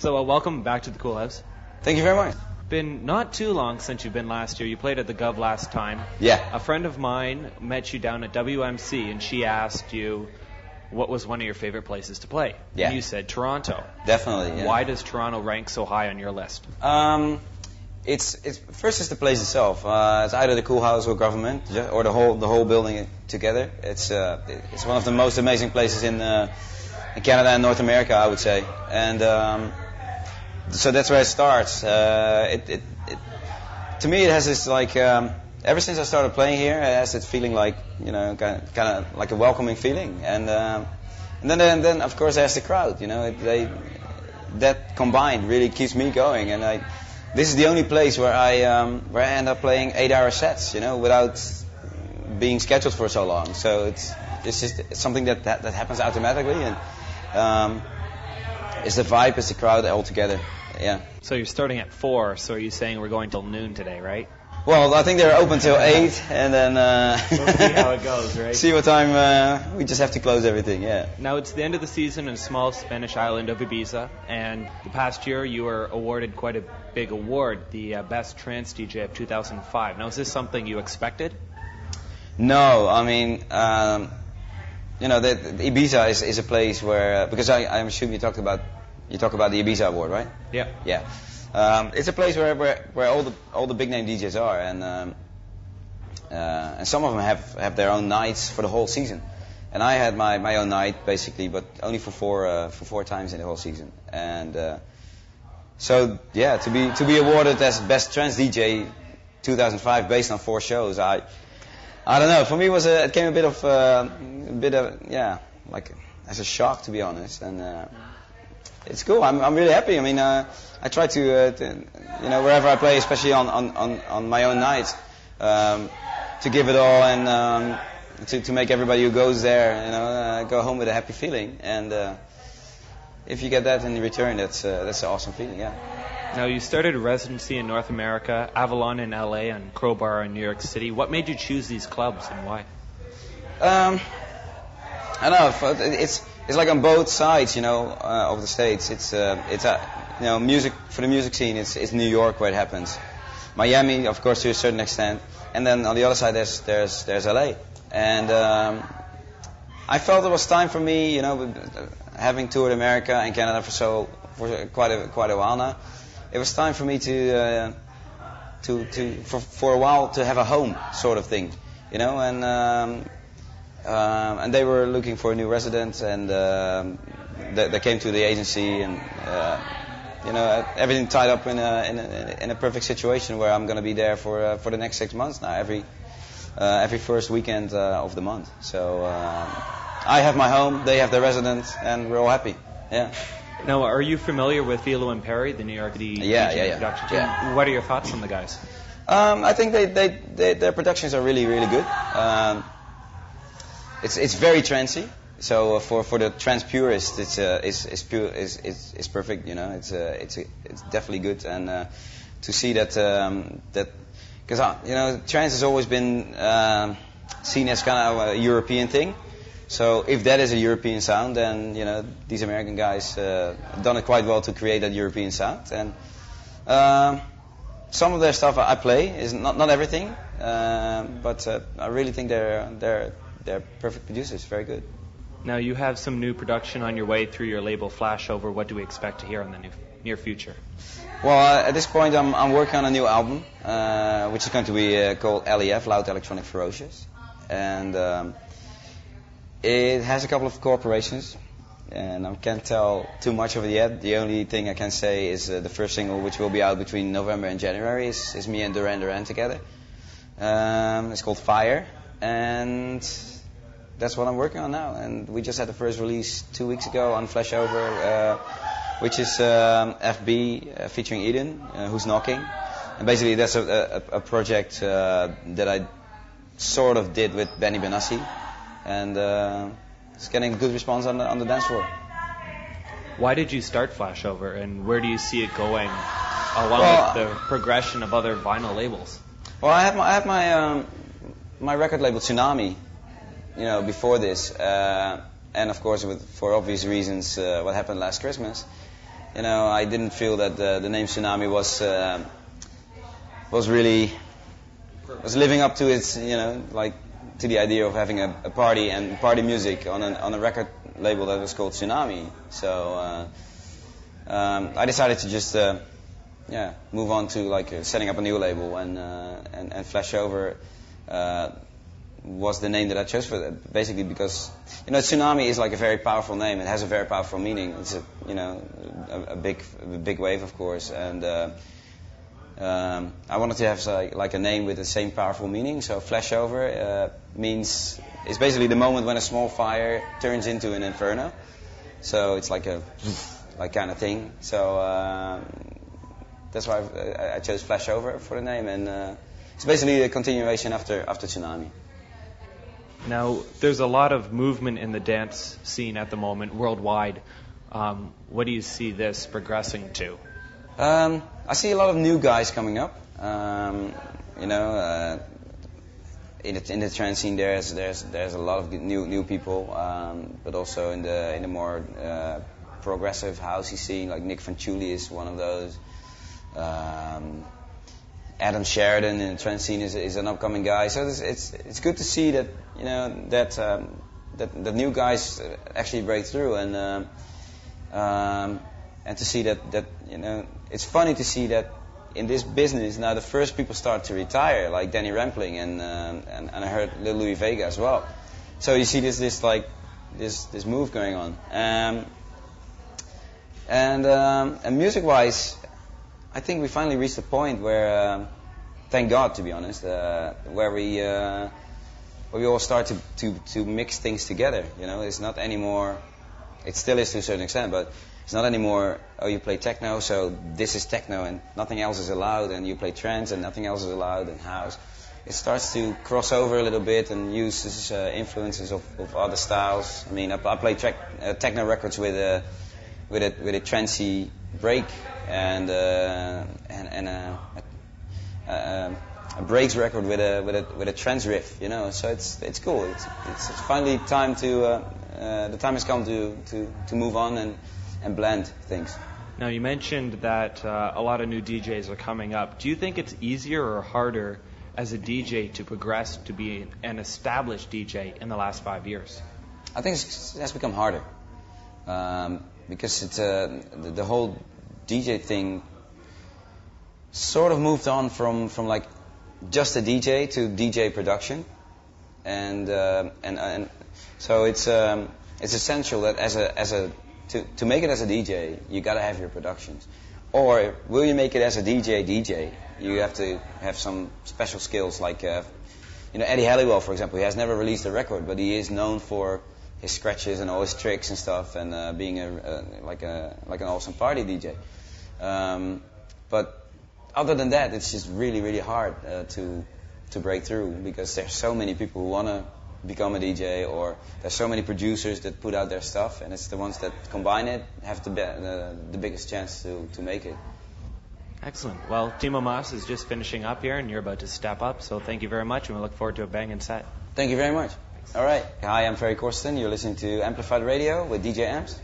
So welcome back to the Cool House. Thank you very much. Been not too long since you've been last year. You played at the Gov last time. Yeah. A friend of mine met you down at WMC, and she asked you what was one of your favorite places to play. Yeah. And you said Toronto. Definitely. Yeah. Why does Toronto rank so high on your list? It's first is the place itself. It's either the Cool House or government, or the whole building together. It's one of the most amazing places in Canada and North America, I would say. And so that's where it starts. To me, it has this like ever since I started playing here, it has that feeling like kind of like a welcoming feeling. And then of course there's the crowd. That combined really keeps me going. And this is the only place where I end up playing 8-hour sets, without being scheduled for so long. So it's just something that happens automatically, and it's the vibe, it's the crowd all together. Yeah. So you're starting at 4. So are you saying we're going till noon today, right? Well, I think they're open till 8, and then we'll see how it goes, right? See what time we just have to close everything. Yeah. Now it's the end of the season in a small Spanish island of Ibiza, and the past year you were awarded quite a big award, the Best Trance DJ of 2005. Now, is this something you expected? No, I mean, the Ibiza is a place where because I assume you talk about the Ibiza award, right? Yeah. Yeah. It's a place where all the big name DJs are, and some of them have their own nights for the whole season. And I had my own night basically, but only for four times in the whole season. And so yeah, to be awarded as Best Trance DJ 2005 based on 4 shows, I don't know. For me, it came a bit of like as a shock, to be honest. And it's cool. I'm really happy. I mean, I try to wherever I play, especially on my own nights, to give it all and to make everybody who goes there, go home with a happy feeling. And if you get that in return, that's an awesome feeling. Yeah. Now, you started a residency in North America, Avalon in LA, and Crowbar in New York City. What made you choose these clubs, and why? I don't know. It's like on both sides, of the states. It's music for the music scene. It's New York where it happens. Miami, of course, to a certain extent, and then on the other side there's LA. And I felt it was time for me, having toured America and Canada for quite a while now. It was time for me for a while to have a home sort of thing, and they were looking for a new resident, and they came to the agency, and everything tied up in a perfect situation where I'm going to be there for the next 6 months now, every first weekend of the month. So I have my home, they have their resident, and we're all happy. Yeah. Now, are you familiar with Philo and Perry, the New York City production team? Yeah. What are your thoughts on the guys? I think their productions are really, really good. It's very trancey. So for the trance purist, it's perfect. It's definitely good. And to see that because trance has always been seen as kind of a European thing. So if that is a European sound, then these American guys done it quite well to create that European sound. And some of their stuff I play is not everything, but I really think they're perfect producers, very good. Now you have some new production on your way through your label Flashover. What do we expect to hear in the near future? Well, at this point I'm working on a new album, which is going to be called LEF, Loud Electronic Ferocious, and it has a couple of cooperations, and I can't tell too much of it yet. The only thing I can say is the first single, which will be out between November and January, is me and Duran together. It's called Fire, and that's what I'm working on now. And we just had the first release 2 weeks ago on Flashover, which is FB featuring Eden, Who's Knocking. And basically that's a project that I sort of did with Benny Benassi. And it's getting a good response on the dance floor. Why did you start Flashover, and where do you see it going along with the progression of other vinyl labels? Well, I have my record label Tsunami, before this, and of course for obvious reasons, what happened last Christmas. I didn't feel that the name Tsunami was really living up to its, like to the idea of having a party and party music on a record label that was called Tsunami. So I decided to just move on to like setting up a new label, and Flashover was the name that I chose for that. Basically because Tsunami is like a very powerful name. It has a very powerful meaning. It's a big wave, of course, and I wanted to have like a name with the same powerful meaning. So Flashover is basically the moment when a small fire turns into an inferno. So it's like a kind of thing. So that's why I chose Flashover for the name, and it's basically a continuation after Tsunami. Now, there's a lot of movement in the dance scene at the moment worldwide. What do you see this progressing to? I see a lot of new guys coming up. In the trance scene, there's a lot of new people, but also in the more progressive housey scene, like Nick Fanciulli is one of those. Adam Sheridan in the trance scene is an upcoming guy. So it's good to see that that new guys actually break through, and to see that it's funny to see that in this business now the first people start to retire, like Danny Rampling and I heard Lil Louis Vega as well. So you see this move going on, and music-wise, I think we finally reached a point where, thank God, to be honest, where we all start to mix things together. It's not anymore. It still is to a certain extent, but it's not anymore. Oh, you play techno, so this is techno, and nothing else is allowed. And you play trance, and nothing else is allowed, and house. It starts to cross over a little bit and uses influences of other styles. I mean, I play techno records with a trancey break and a breaks record with a trance riff, So it's cool. It's finally time to the time has come to move on and blend things. Now, you mentioned that a lot of new DJs are coming up. Do you think it's easier or harder as a DJ to progress to be an established DJ in the last 5 years? I think it has become harder because it's the whole DJ thing sort of moved on from like just a DJ to DJ production, and so it's essential that to make it as a DJ, you gotta have your productions. Or will you make it as a DJ? You have to have some special skills, like Eddie Halliwell, for example. He has never released a record, but he is known for his scratches and all his tricks and stuff, and being like an awesome party DJ. But other than that, it's just really, really hard to break through, because there's so many people who want to become a DJ, or there's so many producers that put out their stuff, and it's the ones that combine it have the biggest chance to make it. Excellent. Well, Timo Maas is just finishing up here, and you're about to step up, so thank you very much, and we look forward to a banging set. Thank you very much. All right. Hi, I'm Ferry Corsten. You're listening to Amplified Radio with DJ Amps.